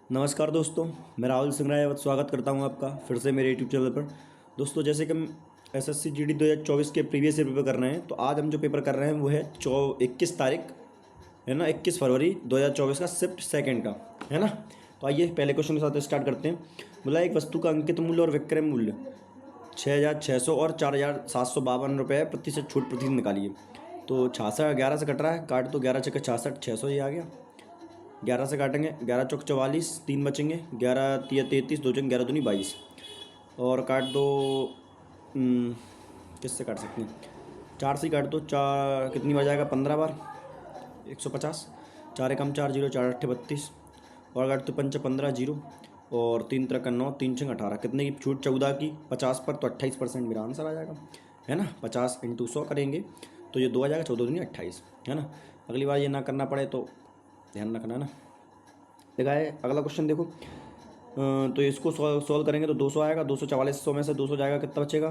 नमस्कार दोस्तों, मैं राहुल सिंह राय स्वागत करता हूं आपका फिर से मेरे यूट्यूब चैनल पर। दोस्तों, जैसे कि हम एसएससी जीडी 2024 के प्रीवियस ईयर पेपर कर रहे हैं, तो आज हम जो पेपर कर रहे हैं वो है 21 तारीख, है ना, 21 फरवरी 2024 का शिफ्ट सेकंड का, है ना। तो आइए पहले क्वेश्चन के साथ स्टार्ट करते हैं। बोला एक वस्तु का अंकित मूल्य और विक्रय मूल्य 6,600 और 4,752 रुपये प्रतिशत छूट प्रतिशत निकालिए। तो 66 11 से कट रहा है, काट तो 11 छक्के 66, 600 ये आ गया। 11 से काटेंगे, 11 चौक 44, 3 बचेंगे, 11 तिया 33, 2 चेंगे 11 दूनी 22। और काट दो, किससे काट सकते हैं, 4 से ही काट दो। 4 कितनी बार जाएगा, 15 बार, 150। 4 एकम 4 जीरो, 4 अट्ठे 32। और काट दो 5 15 जीरो, और 3 तरह का 9, 3 छंग 18। कितने की छूट, 14 की, 50 पर, तो 28% मेरा आंसर आ जाएगा, है ना। 50 × 100 करेंगे तो ये 2 आ जाएगा, 14 दूनी 28, है ना। अगली बार ये ना करना पड़े तो ध्यान रखना है ना। देखा है, अगला क्वेश्चन देखो। तो इसको सॉल्व करेंगे तो 200 आएगा। 244 में से 200 जाएगा, कितना बचेगा,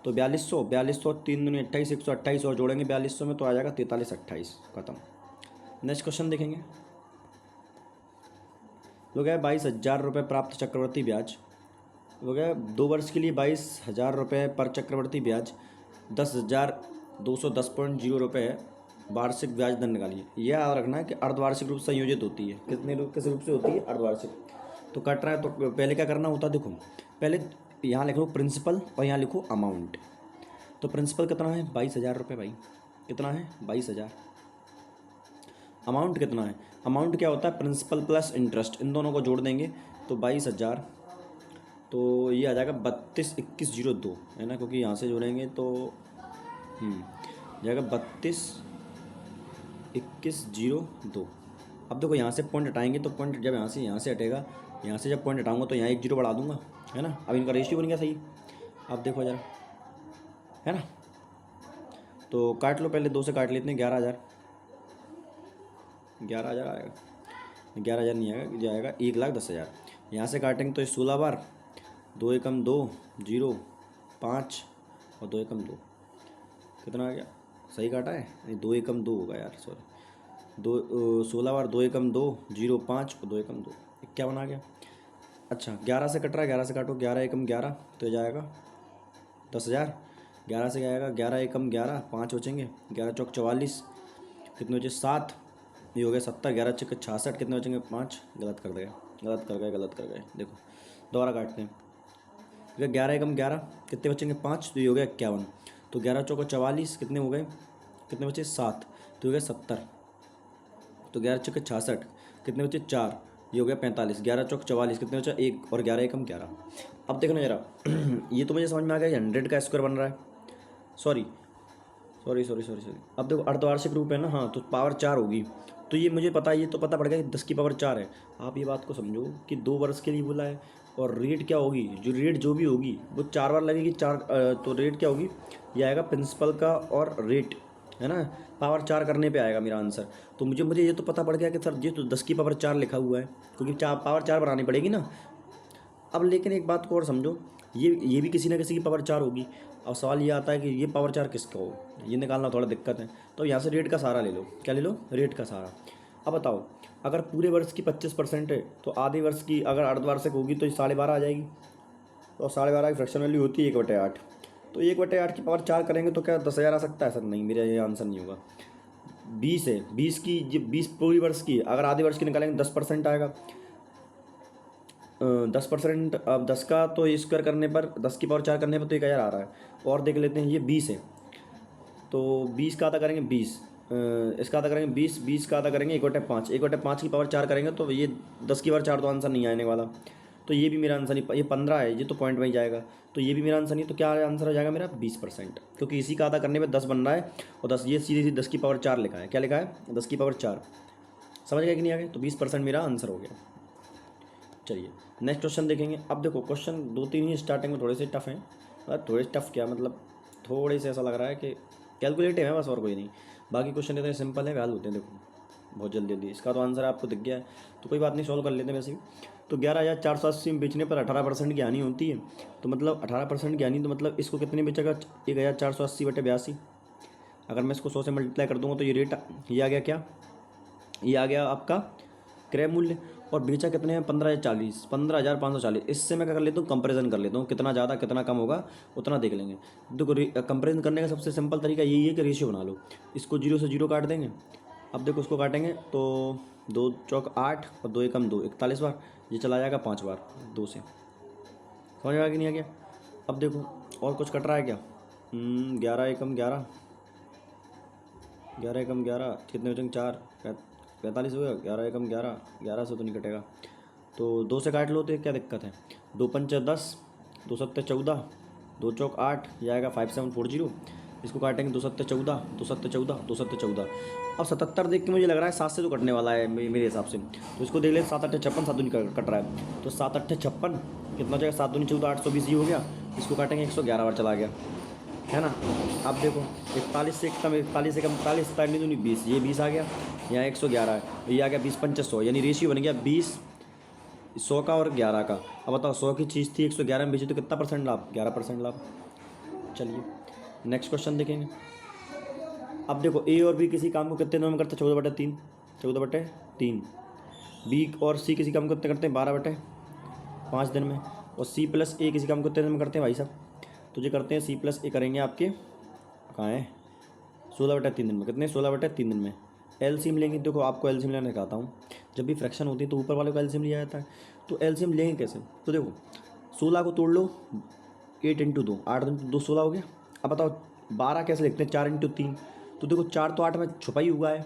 तो 4200। 4200 3 दूनी 28, 128 और जोड़ेंगे 4200 में तो आ जाएगा 43 28, खत्म। नेक्स्ट क्वेश्चन देखेंगे। हो गया 22,000 रुपये प्राप्त चक्रवर्ती ब्याज। हो गया 2 वर्ष के लिए 22,000 रुपये पर चक्रवर्ती ब्याज 10,210.0 रुपये वार्षिक ब्याज दर निकालिए। यह याद रखना है कि अर्धवार्षिक रूप से संयोजित होती है। किस रूप से होती है, अर्धवार्षिक। तो कट रहा है तो पहले क्या करना होता है, देखो पहले यहाँ लिख लो प्रिंसिपल और यहाँ लिखो अमाउंट। तो प्रिंसिपल कितना है, 22,000 रुपये भाई, कितना है 22,000। अमाउंट कितना है, अमाउंट क्या होता है, प्रिंसिपल प्लस इंटरेस्ट, इन दोनों को जोड़ देंगे तो 22,000। तो ये आ जाएगा 32,21,02, है ना, क्योंकि यहाँ से जोड़ेंगे तो जाएगा 32,21,02। अब देखो यहाँ से पॉइंट हटाएंगे तो पॉइंट जब यहाँ से हटेगा, यहाँ से जब पॉइंट हटाऊंगा तो यहाँ 1 जीरो बढ़ा दूंगा, है ना। अब इनका रेशियो बन गया सही। अब देखो जरा, है ना। तो काट लो, पहले 2 से काट लेते हैं। 11,000 आएगा, 11,000 नहीं आएगा, जाएगा 1,10,000। यहाँ से काटेंगे तो 16 बार, 2 एकम 2 0 5 और 2 एकम 2, कितना आ गया, सही काटा है, नहीं 2 एकम 2 होगा यार, सॉरी। 16 बार 2 एकम 2 0 5 और 2 एकम 2, 51 आ गया। अच्छा 11 से कट रहा है, 11 से काटो, 11 एकम 11 तो जाएगा 10,000। 11 से जाएगा, 11 एकम 11, 5 बचेंगे, 11 चौक 44, कितने बचे 7, ये हो गया 70। 11 चौक 66, कितने बचेंगे 5, गलत कर गए। देखो दोबारा काटते हैं। 11 एकम 11, कितने बचेंगे 5, तो ये हो गया 51। तो 11 चौक 44, कितने हो गए, कितने बचे 7, तो हो गया 70। तो 11 चौक 66, कितने बचे 4, ये हो गया 45। 11 चौक 44, कितने बचा 1, और 11 एकम 11। अब देखो ना जरा ये तो मुझे समझ में आ गया 100 का स्क्वायर बन रहा है, सॉरी। अब देखो अर्धवार्षिक रूप है ना, हाँ, तो पावर 4 होगी। तो ये मुझे पता है, ये तो पता पड़ गया कि 10 की पावर 4 है। आप ये बात को समझो कि 2 वर्ष के लिए बोला है, और रेट क्या होगी, जो भी होगी वो 4 बार लगेगी, 4। तो रेट क्या होगी, ये आएगा प्रिंसिपल का और रेट, है ना, पावर 4 करने पे आएगा मेरा आंसर। तो मुझे ये तो पता पड़ गया कि सर ये तो 10 की पावर 4 लिखा हुआ है, क्योंकि पावर 4 बनानी पड़ेगी ना। अब लेकिन एक बात को और समझो, ये भी किसी ना किसी की पावर 4 होगी। अब सवाल ये आता है कि ये पावर 4 किसका हो, ये निकालना थोड़ा दिक्कत है। तो यहाँ से रेट का सहारा ले लो, क्या ले लो, रेट का सहारा। अब बताओ, अगर पूरे वर्ष की 25% है तो आधे वर्ष की अगर अर्धवार्षिक होगी तो 12.5 आ जाएगी। और 12.5 की फ्रैक्शन वैल्यू होती है 1/8। तो 1/8 की पावर 4 करेंगे तो क्या 10,000 आ सकता है, सर नहीं, मेरा ये आंसर नहीं होगा। 20 है, 20 की, 20 पूरी वर्ष की, अगर आधे वर्ष की निकालेंगे 10% आएगा। 10%, अब 10 का तो स्क्वायर करने पर, 10 की पावर 4 करने पर तो 1,000 आ रहा है। और देख लेते हैं, ये 20 है, तो 20 का आधा करेंगे 20, इसका आधा करेंगे 20, 20 का आधा करेंगे 1/5। 1/5 की पावर 4 करेंगे तो ये 10 की पावर 4 तो आंसर नहीं आने वाला। तो ये भी मेरा आंसर नहीं, ये 15 है, ये तो पॉइंट में ही जाएगा। तो ये भी मेरा आंसर नहीं, तो क्या आंसर हो जाएगा मेरा 20%, क्योंकि इसी का आधा करने में 10 बन रहा है, और 10 ये सीधी 10 की पावर 4 लिखा है। क्या लिखा है, 10 की पावर 4। समझ गए कि नहीं आ गए, तो 20% मेरा आंसर हो गया। चलिए नेक्स्ट क्वेश्चन देखेंगे। अब देखो क्वेश्चन 2-3 ही स्टार्टिंग में थोड़े से टफ हैं, मतलब थोड़े टफ क्या, मतलब थोड़े से ऐसा लग रहा है कि कैलकुलेटिव है बस, और कोई नहीं। बाकी क्वेश्चन इतने सिंपल है, हल होते हैं, देखो बहुत जल्दी। इसका तो आंसर आपको दिख गया है, तो कोई बात नहीं, सॉल्व कर लेते हैं वैसे भी। तो 11,480 में बेचने पर 18% की हानि होती है। तो मतलब 18% की हानि, तो मतलब इसको कितने बेचेगा, 1,480/82। अगर मैं इसको 100 से मल्टीप्लाई कर दूंगा तो ये रेट, ये आ गया क्या, ये आ गया आपका क्रय मूल्य, और बेचा कितने हैं 15,040, 15,540। इससे मैं क्या कर लेता हूँ, कंपेरिजन कर लेता हूँ, कितना ज़्यादा कितना कम होगा उतना देख लेंगे। देखो कंपेरिजन करने का सबसे सिंपल तरीका यही है कि रेशियो बना लो। इसको 0 से 0 काट देंगे। अब देखो उसको काटेंगे तो 2 चौक 8 और 2 एकम 2, 41 बार। ये चला जाएगा 5 बार 2 से। समझ में आ गया कि नहीं आ गया? अब देखो और कुछ कट रहा है क्या? 11 एकम 11, 11 एकम 11 कितने बचेंगे 4, 45 हो गया। 11 एकम 11, 11 से तो नहीं कटेगा, तो 2 से काट लो तो क्या दिक्कत है। 2 पंचे 10, 2 सत्ते 14, 2 चौक 8, ये आएगा 5740। इसको काटेंगे 2 सत्ते 14, 2 सत्ते 14, 2 सत्ते 14। अब 77 देख के मुझे लग रहा है 7 से तो कटने वाला है मेरे हिसाब से, तो इसको देख ले। 7 अट्ठे 56, 7 दूनी कट रहा है, तो 7 अट्ठे 56 कितना हो जाएगा, 7 दूनी 14, 820 ये हो गया। इसको काटेंगे 111 बार चला गया, है ना। अब देखो 41 से एकदम 41 से कम 41, 41 दूनी 20, ये 20 आ गया। यहाँ 111 है, ये आ गया 20 पंचे 100, यानी रेशियो बन गया 20 100 का और 11 का। अब बताओ 100 की चीज़ थी 111 में बेची तो कितना परसेंट लाभ, 11% लाभ। चलिए नेक्स्ट क्वेश्चन देखेंगे। अब देखो ए और बी किसी काम को कितने दिनों में करते हैं, 14/3, 14/3। बी और सी किसी काम को कितने करते हैं, 12/5 दिन में। और सी प्लस ए किसी काम को कितने दिन में करते हैं भाई साहब, तो ये करते हैं सी प्लस ए करेंगे आपके कहाँ है 16/3 दिन में। कितने, 16/3 दिन में। एलसीएम लेंगे, देखो आपको एलसीएम लेना दिखाता हूँ। जब भी फ्रैक्शन होती है तो ऊपर वाले को एलसीएम लिया जाता है, तो एलसीएम लेंगे कैसे। तो देखो 16 को तोड़ लो, 8 इंटू 2, 8 इंटू 2 16 हो गया। अब बताओ 12 कैसे लिखते हैं, 4 इंटू 3। तो देखो 4 तो 8 में छुपा ही हुआ है,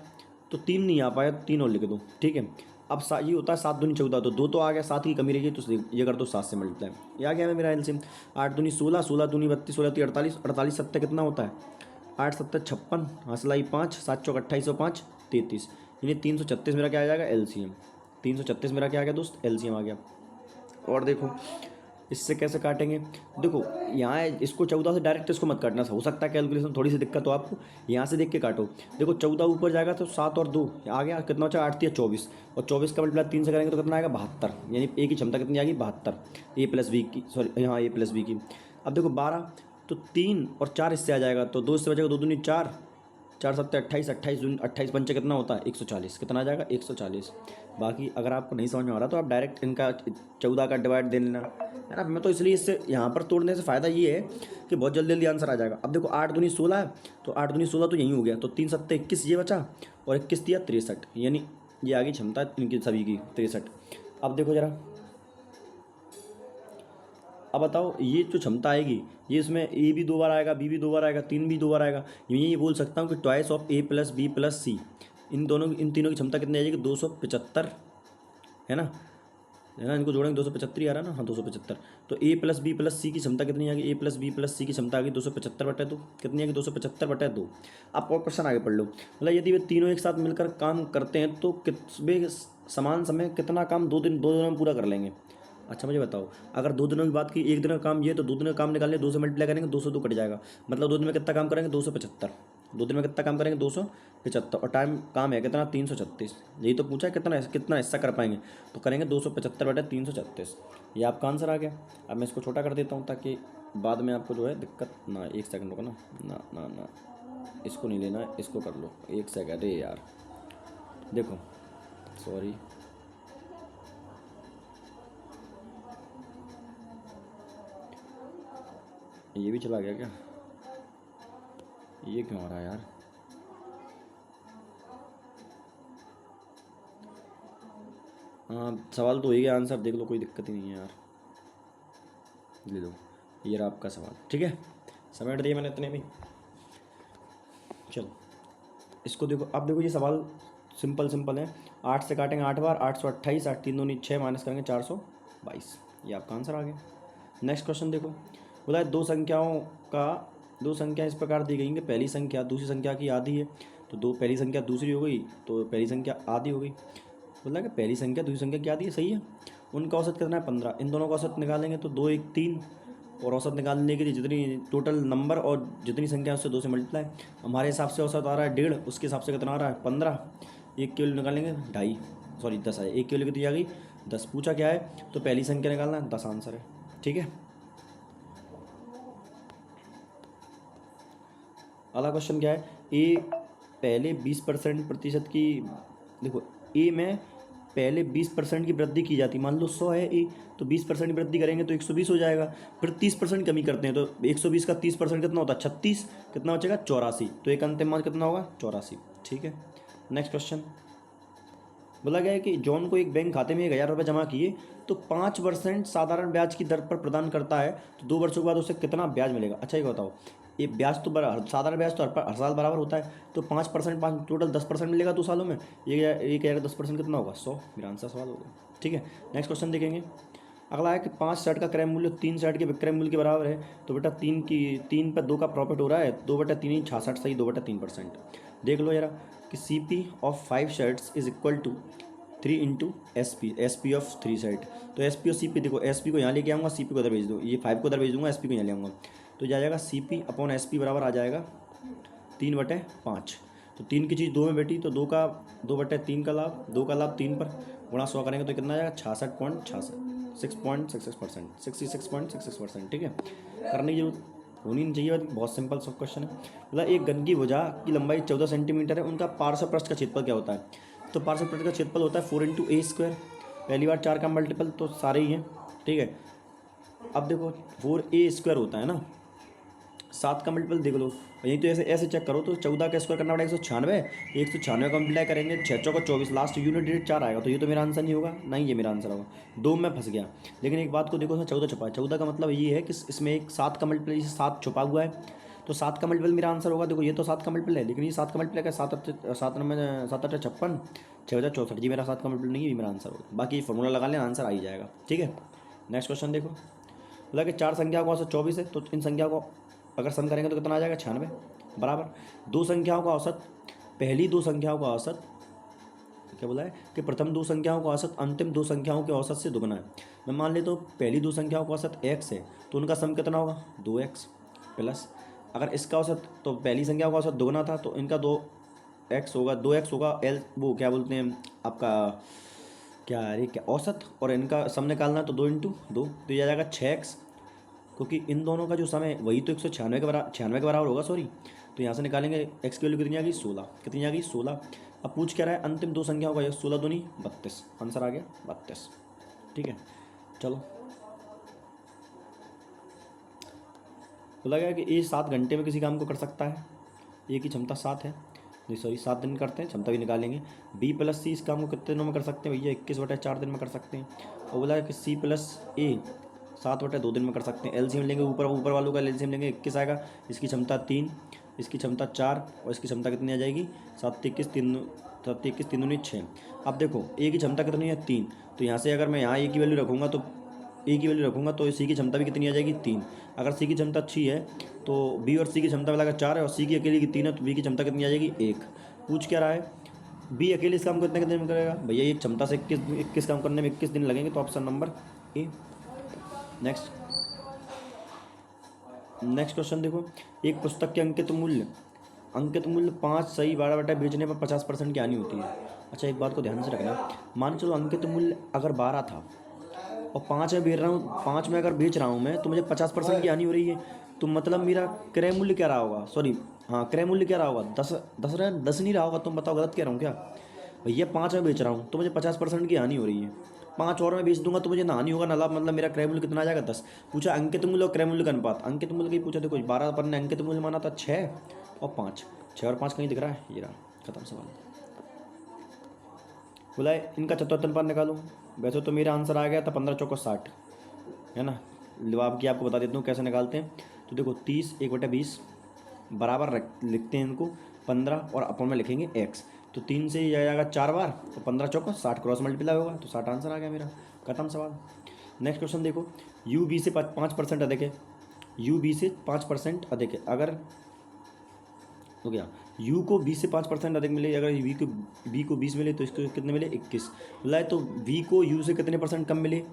तो 3 नहीं आ पाया, 3 और लिख दो, ठीक है। अब ये होता है 7 दूनी 14, तो 2 तो आ गया, 7 की कमी रही, तो ये कर दो 7 से मल्टीप्लाई। ये आ गया मेरा एलसीएम। 8 दूनी 16, 16 दूनी 32, 16 तीन 48, 48 सत्ते कितना होता है, 8 सत्तर 56, हंसलाई 5, 7 चौक 28, 5 33, यानी 336 मेरा क्या आ जाएगा एलसीएम। 336 मेरा क्या आ गया दोस्त, एलसीएम आ गया। और देखो इससे कैसे काटेंगे, देखो यहाँ इसको 14 से डायरेक्ट इसको मत काटना, हो सकता है कैलकुलेशन थोड़ी सी दिक्कत हो आपको, यहाँ से देख के काटो। देखो 14 ऊपर जाएगा तो 7 और 2 आ गया, कितना बचा 8 3 24, और 24 का मल्टीप्लाई 3 से करेंगे तो कितना आएगा 72, यानी ए की क्षमता कितनी आएगी 72, ए प्लस बी की, सॉरी यहाँ ए प्लस बी की। अब देखो 12 तो 3 और 4 इससे आ जाएगा, तो 2 इससे बचेगा, 2 दूनी 4, 4 सत्ते 28, 28 दूनी 28 पंचे कितना होता है 140, कितना आ जाएगा 140। बाकी अगर आपको नहीं समझ में आ रहा तो आप डायरेक्ट इनका 14 का डिवाइड दे लेना, है ना। मैं तो इसलिए इससे यहाँ पर तोड़ने से फ़ायदा ये है कि बहुत जल्दी जल्दी आंसर आ जाएगा। अब देखो 8 दूनी 16 है, तो 8 दूनी 16 तो यहीं हो गया, तो 3 सत्ते 21 ये बचा, और 21 दिया 63, यानी ये आ गई क्षमता इनकी सभी की 63। अब देखो ज़रा, अब बताओ ये जो क्षमता आएगी, ये इसमें ए भी 2 बार आएगा, बी भी 2 बार आएगा, 3 भी 2 बार आएगा, ये बोल सकता हूँ कि twice of A plus B plus C, इन तीनों की क्षमता कितनी आ जाएगी 275, है ना, है ना। इनको जोड़ेंगे 275 ही आ रहा है ना, हाँ 275। तो ए प्लस बी प्लस सी की क्षमता कितनी आ गई, ए प्लस बी प्लस सी की क्षमता आ गई 275/2, कितनी आ गई 275/2। आप और क्वेश्चन आगे पढ़ लो, मतलब यदि वे तीनों एक साथ मिलकर काम करते हैं तो वे समान समय कितना काम 2 दिनों में पूरा कर लेंगे। अच्छा मुझे बताओ, अगर 2 दिनों की बात की, एक दिन का काम ये, तो 2 दिन का काम निकालने 2 से मल्टीप्लाई करेंगे, 202 कट जाएगा, मतलब 2 दिन में कितना काम करेंगे 275, 2 दिन में कितना काम करेंगे 275, और टाइम काम है कितना 336। यही तो पूछा है कितना कितना हिस्सा कर पाएंगे, तो करेंगे 275/336, ये आपका आंसर आ गया। अब मैं इसको छोटा कर देता हूँ ताकि बाद में आपको जो है दिक्कत ना। 1 सेकंड रुको ना, ना ना ना इसको नहीं लेना है, इसको कर लो 1 सेकंड। अरे यार देखो सॉरी, ये भी चला गया क्या, ये क्यों आ रहा है यार। हाँ सवाल तो हो ही गया, आंसर देख लो, कोई दिक्कत ही नहीं है यार। ले लो ये रहा आपका सवाल, ठीक है, समेट दिया मैंने इतने में। चलो इसको देखो, अब देखो ये सवाल सिंपल है। 8 से काटेंगे 8 बार, 828, 8 3 दूनी 6, माइनस करेंगे 422, ये आपका आंसर आ गया। नेक्स्ट क्वेश्चन देखो, बोला है दो संख्या इस प्रकार दी गई कि पहली संख्या दूसरी संख्या की आधी है, तो पहली संख्या दूसरी हो गई तो पहली संख्या आधी हो गई। बोला कि पहली संख्या दूसरी संख्या की आधी है, सही है। उनका औसत कितना है 15, इन दोनों का औसत निकालेंगे तो 2 1 3, और औसत निकालने के लिए जितनी टोटल नंबर और जितनी संख्या उससे 2 से मल्टीप्लाई। हमारे हिसाब से औसत आ रहा है 1.5, उसके हिसाब से कितना आ रहा है 15, 1 की वैल्यू निकालेंगे 2.5, सॉरी 10 है, 1 की वैल्यू कितनी आ गई 10। पूछा क्या है, तो पहली संख्या निकालना है, 10 आंसर है, ठीक है। अगला क्वेश्चन क्या है, ए पहले 20% प्रतिशत की, देखो ए में पहले 20% की वृद्धि की जाती है। मान लो 100 है ए, तो 20% की वृद्धि करेंगे तो 120 हो जाएगा। फिर 30% कमी करते हैं तो 120 का 30% कितना होता है 36, कितना बचेगा 84। तो एक अंतिम मान कितना होगा 84। ठीक है, नेक्स्ट क्वेश्चन बोला गया है कि जॉन को एक बैंक खाते में 1,000 रुपये जमा किए तो 5% साधारण ब्याज की दर पर प्रदान करता है, तो 2 वर्षों के बाद उसे कितना ब्याज मिलेगा। अच्छा ये बताओ, ये ब्याज तो साधारण ब्याज तो हर साल बराबर होता है, तो 5%, 5 टोटल 10% मिलेगा 2 सालों में। ये एक हज़ार 10% कितना होगा 100। मेरा आंसर सवाल होगा। ठीक है, नेक्स्ट क्वेश्चन देखेंगे। अगला है कि 5 शर्ट का क्रय मूल्य 3 शर्ट के विक्रय मूल्य के बराबर है, तो बेटा 3 पर 2 का प्रॉफिट हो रहा है, 2/3 66 सही 2/3%। देख लो जरा कि CP of 5 shirts is equal to 3 into SP of 3 shirt. तो SP और CP देखो, SP को यहाँ लेके आऊँगा, CP को उधर भेज दो, ये 5 को उधर भेज दूँगा, SP को यहाँ ले आऊँगा, तो जाएगा CP अपॉन SP बराबर आ जाएगा 3/5। तो 3 की चीज़ 2 में बैठी, तो 2/3 का लाभ, 2 का लाभ 3 पर गुणा 100 करेंगे तो कितना आ जाएगा 66.66, 6.66%, 66.66%। ठीक है, करने की जरूरत होनी नहीं चाहिए, बहुत सिंपल सब क्वेश्चन है। मतलब एक घन की भुजा की लंबाई 14 सेंटीमीटर है, उनका पार्श्व पृष्ठ का क्षेत्रफल क्या होता है। तो पार्श्व पृष्ठ का क्षेत्रफल होता है 4 इंटू A²। पहली बार 4 का मल्टीपल तो सारे ही हैं। ठीक है, अब देखो 4A² होता है ना, 7 का मल्टीपल देख लो, यहीं तो ऐसे ऐसे चेक करो तो 14 का स्क्वायर करना पड़ेगा 196, 196 का मल्टीप्लाई करेंगे 6 चौका 24, लास्ट यूनिट डिजिट 4 आएगा, तो ये तो मेरा आंसर नहीं होगा, नहीं ये मेरा आंसर होगा। 2 में फंस गया। लेकिन एक बात को देखो, इसमें 14 छुपा है, 14 का मतलब ये है कि इसमें एक 7 का मल्टीपल 7 छुपा हुआ है, तो 7 का मल्टीपल मेरा आंसर होगा। देखो ये तो 7 का मल्टीपल है, लेकिन ये 7 का मल्टीपल है 7 में 7 8 56, 6,064 जी मेरा 7 का मल्टीपल नहीं है, ये मेरा आंसर होगा। बाकी फॉर्मूला लगा लेना, आंसर आ ही जाएगा। ठीक है, नेक्स्ट क्वेश्चन देखो, बोला कि 4 संख्याओं का औसत 24 है, तो इन संख्याओं को अगर सम करेंगे तो कितना आ जाएगा 96 बराबर 2 संख्याओं का औसत, पहली 2 संख्याओं का औसत, क्या बोला है कि प्रथम 2 संख्याओं का औसत अंतिम 2 संख्याओं के औसत से दुगना है। मैं मान लेता हूँ पहली 2 संख्याओं का औसत x है, तो उनका सम कितना होगा 2x प्लस, अगर इसका औसत तो पहली संख्या का औसत दुगना था तो इनका 2x होगा, 2x होगा एल वो क्या बोलते हैं आपका क्या अरे क्या औसत, और इनका सम निकालना तो 2 इंटू 2, तो ये आ जाएगा 6x, क्योंकि इन दोनों का जो सम है वही तो 196 के बराबर होगा, सॉरी। तो यहाँ से निकालेंगे x की वैल्यू कितनी आ गई 16, कितनी आ गई 16। अब पूछ क्या रहा है अंतिम 2 संख्याओं का, 16 दूनी 32, आंसर आ गया 32। ठीक है, चलो बोला गया कि ये 7 घंटे में किसी काम को कर सकता है, ए की क्षमता 7 है, नहीं सॉरी 7 दिन करते हैं, क्षमता भी निकालेंगे। B + C इस काम को कितने दिनों में कर सकते हैं भैया 21/4 दिन में कर सकते हैं। और बोला कि C + A 7/2 दिन में कर सकते हैं। एलसीएम लेंगे, ऊपर वालों का एलसीएम लेंगे 21 आएगा, इसकी क्षमता 3, इसकी क्षमता 4 और इसकी क्षमता कितनी आ जाएगी 7 21 3 दूनी 6। अब देखो ए की क्षमता कितनी है 3, तो यहाँ से अगर मैं यहाँ ए की वैल्यू रखूँगा तो ए की वैल्यू रखूँगा तो सी की क्षमता भी कितनी आ जाएगी 3। अगर सी की क्षमता 6 है तो बी और सी की क्षमता मिलाकर 4 है, और सी की अकेले की 3 है, तो बी की क्षमता कितनी आ जाएगी 1। पूछ क्या रहा है बी अकेले इस काम को कितने दिन में करेगा भैया, ये क्षमता से 21 काम करने में 21 दिन लगेंगे, तो option number A. Next question देखो, एक पुस्तक के अंकित मूल्य 5 सही 12 बटा बेचने पर 50% की हानि होती है। अच्छा एक बात को ध्यान से रखना, मान चलो अंकित मूल्य अगर 12 था और 5 में बेच रहा हूँ, 5 में अगर बेच रहा हूँ मैं, तो मुझे 50% की हानि हो रही है, तो मतलब मेरा क्रय मूल्य क्या रहा होगा, सॉरी हाँ क्रय मूल्य क्या रहा होगा 10 नहीं रहा होगा। तुम बताओ गलत कह रहा हूँ क्या भैया, 5 में बेच रहा हूँ तो मुझे 50% की हानि हो रही है, 5 और में बेच दूंगा तो मुझे ना हानि होगा ना लाभ, मतलब मेरा क्रय मूल्य कितना आ जाएगा 10। पूछा अंकित मूल्य और क्रय मूल्य का अनुपात, अंकित मूल्य की पूछा, देखो 12 पर ने अंकित मूल्य माना था 6 और 5, 6 और 5 कहीं दिख रहा है, ये रहा खत्म सवाल। बोला है इनका चतुर्थ अनुपात निकालो, वैसे तो मेरा आंसर आ गया था 15 चौको 60 है ना, जवाब की आपको बता देता हूँ कैसे निकालते हैं। तो देखो 30 1/20 बराबर लिखते हैं इनको 15 और अपन में लिखेंगे x, तो 3 से ये जाएगा 4 बार, तो 15 चौको 60 क्रॉस मल्टीप्लाई होगा, तो 60 आंसर आ गया मेरा, खत्म सवाल। नेक्स्ट क्वेश्चन देखो, यू बी से 5% अधिक है, यू बी से 5% अधिक है, अगर हो गया u को b से 5% अधिक मिले, अगर b को 20 मिले तो इसको कितने मिले 21, बोला है तो v को u से कितने % कम मिले,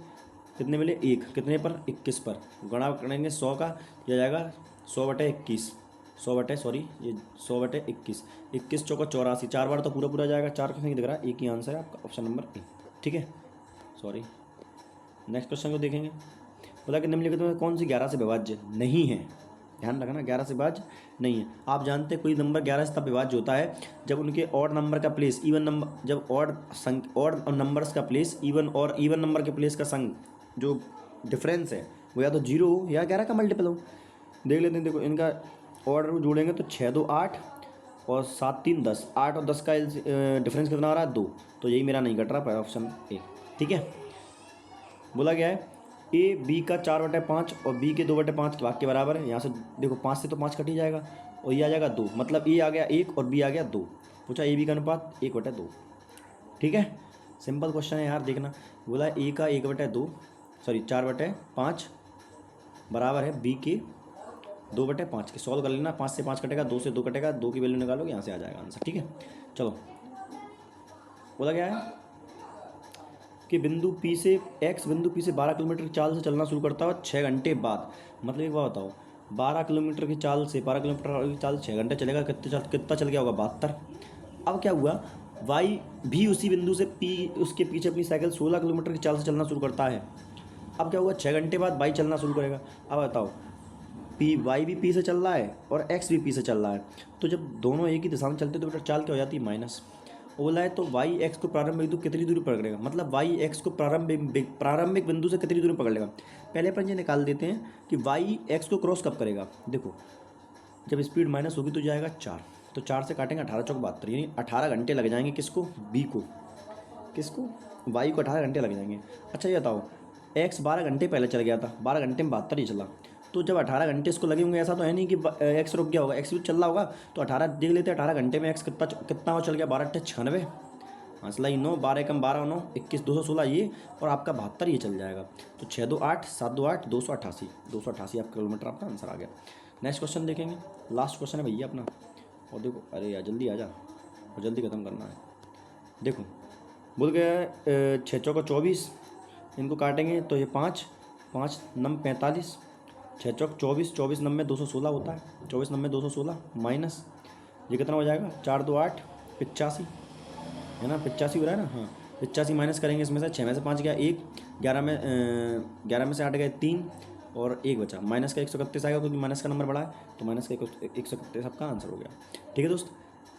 कितने मिले 1, कितने पर 21 पर, गणा करेंगे 100 का, यह जाएगा 100/21, 100/21, 21 चौका 84, 4 बार तो पूरा जाएगा, 4 का नहीं दिख रहा है, एक ही आंसर है आपका ऑप्शन नंबर ए। ठीक है, सॉरी नेक्स्ट क्वेश्चन को देखेंगे, बोला कि निम्नलिखित में कौन सी 11 से विभाज्य नहीं है, ध्यान रखना 11 से विभाज्य नहीं है। आप जानते हैं कोई नंबर 11 से तब विभाज्य होता है जब उनके ऑड नंबर का प्लेस इवन नंबर, जब ऑड नंबर्स का प्लेस इवन और इवन नंबर के प्लेस का संग जो डिफरेंस है वो या तो 0 हो या 11 का मल्टीपल हो। देख लेते हैं, देखो इनका ऑर्डर जोड़ेंगे तो 6 2 8 और 7 3 10, 8 और 10 का डिफरेंस कितना आ रहा है 2, तो यही मेरा नहीं घट रहा, पहला ऑप्शन ए। ठीक है, बोला गया है ए बी का 4/5 और बी के 2/5 भाग के बराबर है। यहाँ से देखो 5 से तो 5 कट ही जाएगा और ये आ जाएगा 2, मतलब ए आ गया 1 और बी आ गया 2। पूछा ए बी का अनुपात 1/2। ठीक है, सिंपल क्वेश्चन है यार, देखना। बोला ए का 1/2 सॉरी 4/5 बराबर है बी के 2/5 के। सॉल्व कर लेना, 5 से 5 कटेगा, 2 से 2 कटेगा, 2 की वैल्यू निकालोगे यहाँ से आ जाएगा आंसर। ठीक है, चलो बोला गया है कि बिंदु पी से 12 किलोमीटर की चाल से चलना शुरू करता है 6 घंटे बाद। मतलब एक बात बताओ, 12 किलोमीटर की चाल से 6 घंटे चलेगा, कितना चल गया होगा 72। अब क्या हुआ, वाई भी उसी बिंदु से पी उसके पीछे अपनी साइकिल 16 किलोमीटर की चाल से चलना शुरू करता है। अब क्या हुआ, 6 घंटे बाद वाई चलना शुरू करेगा। अब बताओ पी वाई भी पी से चल रहा है और एक्स भी पी से चल रहा है, तो जब दोनों एक ही दिशा में चलते तो बेटा चाल क्या हो जाती है माइनस। बोला है तो वाई एक्स को प्रारंभिक बिंदु कितनी दूरी पकड़ेगा, मतलब वाई एक्स को प्रारंभिक बिंदु से कितनी दूरी पकड़ लेगा। पहले अपन ये निकाल देते हैं कि वाई एक्स को क्रॉस कब करेगा। देखो जब स्पीड माइनस होगी तो जाएगा 4, तो 4 से काटेंगे 18 चौक 72, यानी 18 घंटे लग जाएंगे किसको, बी को, किसको, वाई को 18 घंटे लग जाएंगे। अच्छा ये बताओ एक्स 12 घंटे पहले चल गया था, 12 घंटे में 72 ही चला, तो जब 18 घंटे इसको लगे होंगे, ऐसा तो है नहीं कि एक्स रुक गया होगा, एक्स भी चल रहा होगा। तो 18 देख लेते हैं 18 घंटे में एक्स कितना हो चल गया, 12 × 96, मसला ही 9, 12 × 12 9 21 216 ये, और आपका 72 ये चल जाएगा। तो 6 2 8 7 2 8 288 आप किलोमीटर आपका आंसर आ गया। नेक्स्ट क्वेश्चन देखेंगे, लास्ट क्वेश्चन है भैया अपना। और देखो अरे यार जल्दी आ जा और जल्दी ख़त्म करना है। देखो बोल गया 6 चौका 24, इनको काटेंगे तो ये 5 5 9 45, 6 चौक 24, 24 9 216 होता है, 24 9 216 माइनस ये कितना हो जाएगा 4 2 8 85 है ना, 85 हो रहा है ना, हाँ 85 माइनस करेंगे इसमें से 6 में से 5 गया 1, 11 में से 8 गए 3 और 1 बचा, माइनस का 131 आएगा क्योंकि माइनस का नंबर बड़ा है, तो माइनस का 131 आपका आंसर हो गया। ठीक है दोस्त,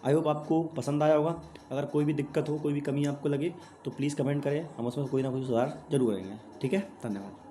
आई होप आपको पसंद आया होगा। अगर कोई भी दिक्कत हो, कोई भी कमी आपको लगे तो प्लीज़ कमेंट करें, हम उसमें कोई ना कोई सुधार जरूर करेंगे। ठीक है, धन्यवाद।